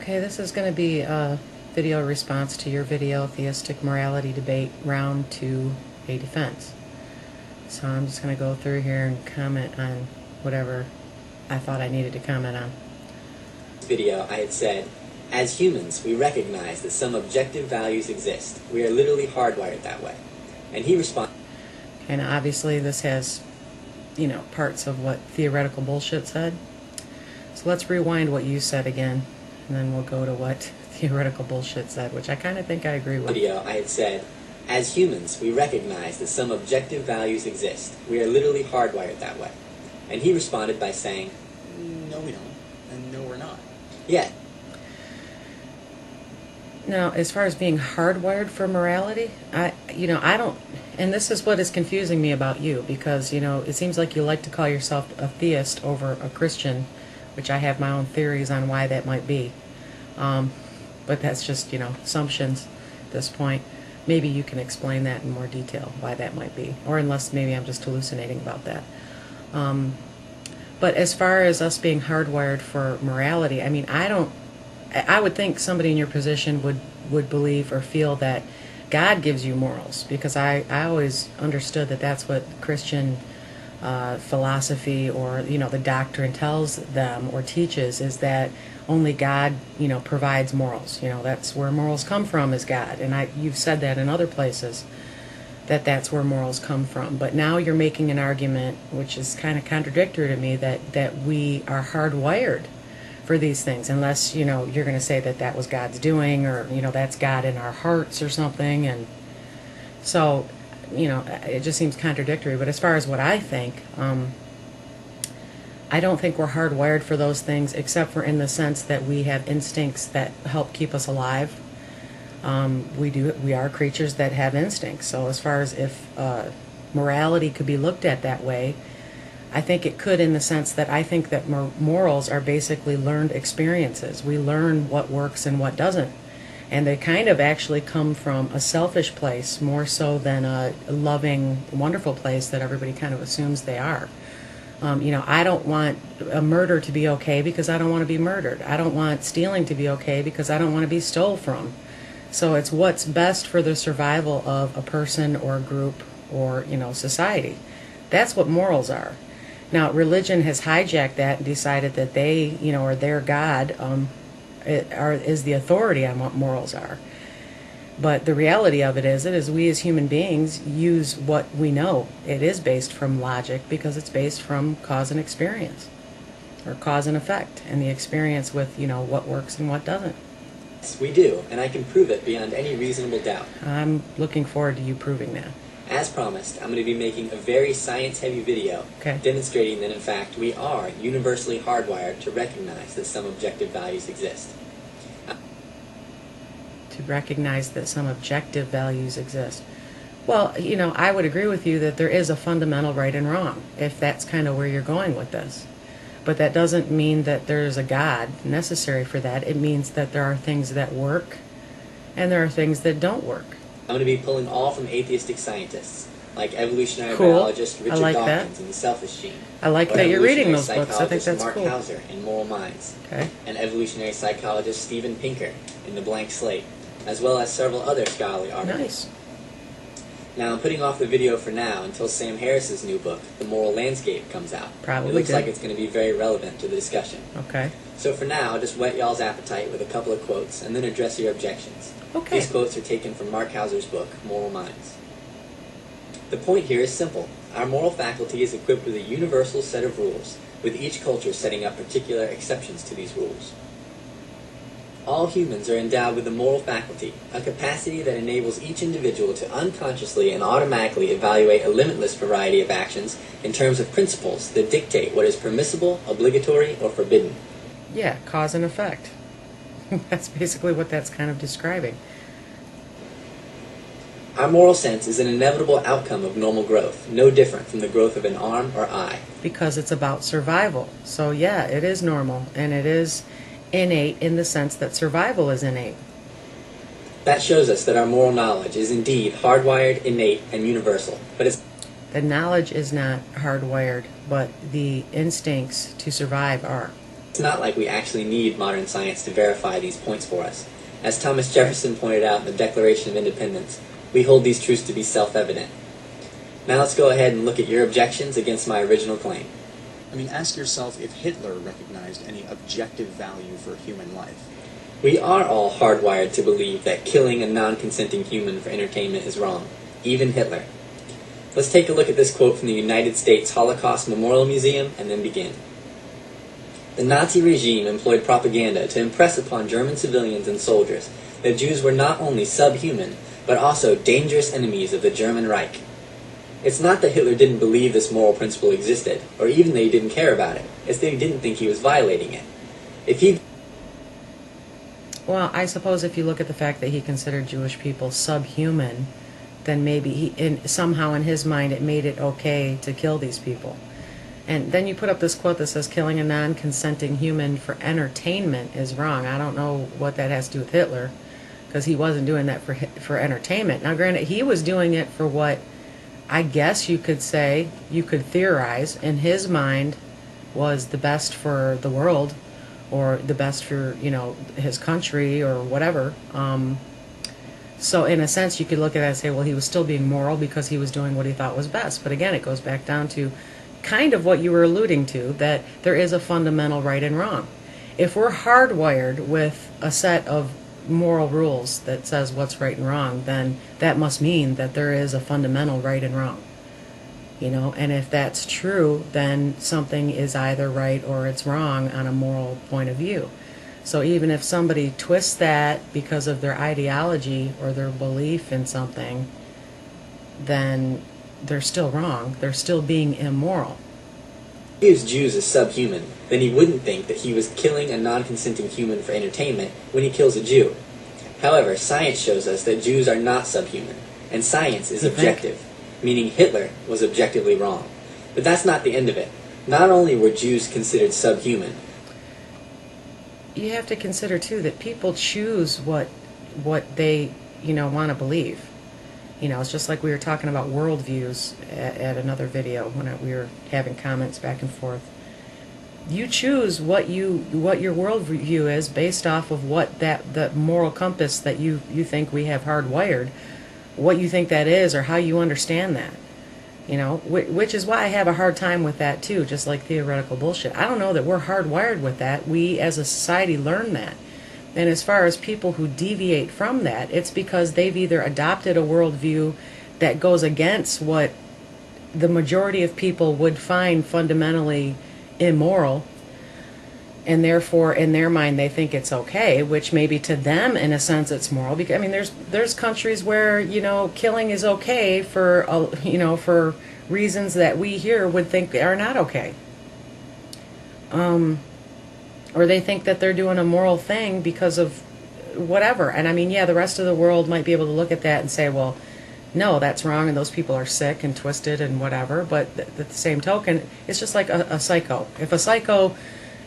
Okay, this is going to be a video response to your video, Theistic Morality Debate, Round 2, A Defense. So I'm just going to go through here and comment on whatever I thought I needed to comment on. This video, I had said, as humans, we recognize that some objective values exist. We are literally hardwired that way. And he responded. And obviously this has, parts of what theoretical bullshit said. So let's rewind what you said again, and then we'll go to what theoretical bullshit said, which I kind of think I agree with. Video, I had said, as humans, we recognize that some objective values exist. We are literally hardwired that way. And he responded by saying, no we don't, and no we're not. Yeah. Now, as far as being hardwired for morality, I don't, and this is what is confusing me about you, because, it seems like you like to call yourself a theist over a Christian, which I have my own theories on why that might be. But that's just, assumptions at this point. Maybe you can explain that in more detail, why that might be. Or unless maybe I'm just hallucinating about that. But as far as us being hardwired for morality, I would think somebody in your position would believe or feel that God gives you morals, because I always understood that that's what Christian philosophy or the doctrine tells them or teaches, is that only God provides morals. That's where morals come from, is God. And you've said that in other places, that that's where morals come from. But now you're making an argument which is kind of contradictory to me, that we are hardwired for these things, unless you're going to say that was God's doing, or that's God in our hearts or something. And so it just seems contradictory. But as far as what I think, I don't think we're hardwired for those things, except for in the sense that we have instincts that help keep us alive. We are creatures that have instincts. So as far as if morality could be looked at that way, I think it could, in the sense that I think that morals are basically learned experiences. We learn what works and what doesn't. And they kind of actually come from a selfish place, more so than a loving, wonderful place that everybody kind of assumes they are. I don't want a murder to be okay because I don't want to be murdered. I don't want stealing to be okay because I don't want to be stole from. So it's what's best for the survival of a person or a group or, society. That's what morals are. Now, religion has hijacked that and decided that they, or their God, is the authority on what morals are. But the reality of it is we as human beings use what we know. It is based from logic, because it's based from cause and experience, or cause and effect, and the experience with, what works and what doesn't. Yes, we do, and I can prove it beyond any reasonable doubt. I'm looking forward to you proving that. As promised, I'm going to be making a very science-heavy video demonstrating that, in fact, we are universally hardwired to recognize that some objective values exist. To recognize that some objective values exist. Well, I would agree with you that there is a fundamental right and wrong, if that's kind of where you're going with this. But that doesn't mean that there's a God necessary for that. It means that there are things that work, and there are things that don't work. I'm going to be pulling all from atheistic scientists, like evolutionary biologist Richard Dawkins in The Selfish Gene. I like that you're reading those books. I think that's Mark cool. Hauser in Moral Minds, okay. And evolutionary psychologist Steven Pinker in The Blank Slate, as well as several other scholarly articles. Nice. Now, I'm putting off the video for now until Sam Harris's new book, The Moral Landscape, comes out. Probably It looks like it's going to be very relevant to the discussion. Okay. So for now, I'll just whet y'all's appetite with a couple of quotes, and then address your objections. Okay. These quotes are taken from Mark Hauser's book, Moral Minds. The point here is simple. Our moral faculty is equipped with a universal set of rules, with each culture setting up particular exceptions to these rules. All humans are endowed with a moral faculty, a capacity that enables each individual to unconsciously and automatically evaluate a limitless variety of actions in terms of principles that dictate what is permissible, obligatory, or forbidden. Yeah, cause and effect. That's basically what that's kind of describing. Our moral sense is an inevitable outcome of normal growth, no different from the growth of an arm or eye. Because it's about survival. So yeah, it is normal, and it is innate in the sense that survival is innate. That shows us that our moral knowledge is indeed hardwired, innate, and universal. But the knowledge is not hardwired, but the instincts to survive are. It's not like we actually need modern science to verify these points for us. As Thomas Jefferson pointed out in the Declaration of Independence, we hold these truths to be self-evident. Now let's go ahead and look at your objections against my original claim. I mean, ask yourself if Hitler recognized any objective value for human life. We are all hardwired to believe that killing a non-consenting human for entertainment is wrong, even Hitler. Let's take a look at this quote from the United States Holocaust Memorial Museum and then begin. The Nazi regime employed propaganda to impress upon German civilians and soldiers that Jews were not only subhuman, but also dangerous enemies of the German Reich. It's not that Hitler didn't believe this moral principle existed, or even that he didn't care about it. It's that he didn't think he was violating it. If he... Well, I suppose if you look at the fact that he considered Jewish people subhuman, then maybe somehow in his mind it made it okay to kill these people. And then you put up this quote that says killing a non-consenting human for entertainment is wrong. I don't know what that has to do with Hitler, because he wasn't doing that for entertainment. Now, granted, he was doing it for what I guess you could say, you could theorize, in his mind was the best for the world, or the best for, you know, his country or whatever. So in a sense, you could look at it and say, well, he was still being moral because he was doing what he thought was best. But again, it goes back down to kind of what you were alluding to, that there is a fundamental right and wrong. If we're hardwired with a set of moral rules that says what's right and wrong, then that must mean that there is a fundamental right and wrong. You know, and if that's true, then something is either right or it's wrong on a moral point of view. So even if somebody twists that because of their ideology or their belief in something, then they're still wrong. They're still being immoral. If he views Jews as subhuman, then he wouldn't think that he was killing a non-consenting human for entertainment when he kills a Jew. However, science shows us that Jews are not subhuman, and science is objective, meaning Hitler was objectively wrong. But that's not the end of it. Not only were Jews considered subhuman, you have to consider too that people choose what they, you know, want to believe. You know, it's just like we were talking about worldviews at another video when we were having comments back and forth. You choose what your worldview is based off of what the moral compass that you think we have hardwired, what you think that is, or how you understand that. You know, which is why I have a hard time with that too, just like theoretical bullshit. I don't know that we're hardwired with that. We as a society learn that. And as far as people who deviate from that, it's because they've either adopted a worldview that goes against what the majority of people would find fundamentally immoral, and therefore in their mind they think it's okay, which maybe to them in a sense it's moral. Because I mean, there's countries where, you know, killing is okay for you know, for reasons that we here would think are not okay. Or they think that they're doing a moral thing because of whatever. And I mean, yeah, the rest of the world might be able to look at that and say, well, no, that's wrong, and those people are sick and twisted and whatever. But at the same token, it's just like a psycho. If a psycho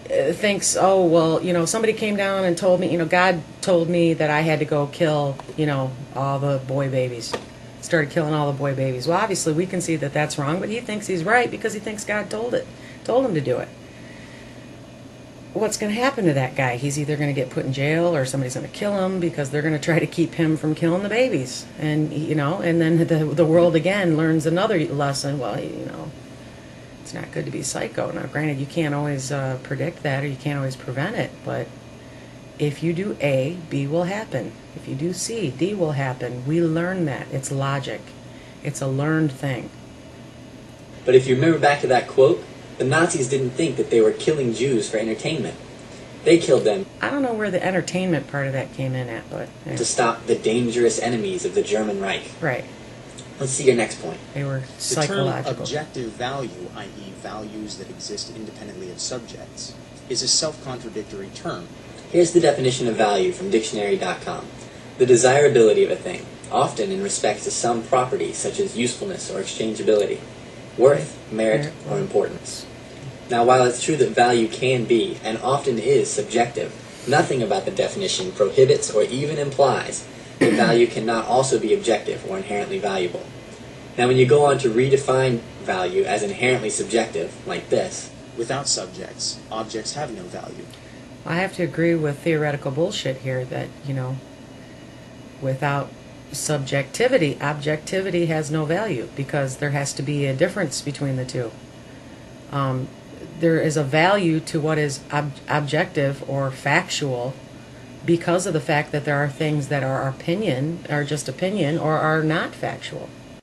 thinks, oh, well, you know, somebody came down and told me, you know, God told me that I had to go kill, you know, all the boy babies. Started killing all the boy babies. Well, obviously we can see that that's wrong, but he thinks he's right because he thinks God told him to do it. What's going to happen to that guy? He's either going to get put in jail or somebody's going to kill him because they're going to try to keep him from killing the babies. And, you know, and then the world again learns another lesson. Well, you know, it's not good to be psycho. Now, granted, you can't always predict that, or you can't always prevent it, but if you do A, B will happen. If you do C, D will happen. We learn that. It's logic. It's a learned thing. but if you remember back to that quote, the Nazis didn't think that they were killing Jews for entertainment. They killed them I don't know where the entertainment part of that came in at, but yeah. to stop the dangerous enemies of the German Reich. Right. Let's see your next point. They were The psychological. term objective value, i.e. values that exist independently of subjects, is a self-contradictory term. Here's the definition of value from dictionary.com. The desirability of a thing, often in respect to some property such as usefulness or exchangeability, worth, merit, or importance. Now, while it's true that value can be, and often is, subjective, nothing about the definition prohibits or even implies that value cannot also be objective or inherently valuable. Now, when you go on to redefine value as inherently subjective, like this, Without subjects, objects have no value. I have to agree with theoretical bullshit here that, without subjectivity, objectivity has no value because there has to be a difference between the two. There is a value to what is objective or factual because of the fact that there are things that are opinion, are just opinion, or are not factual.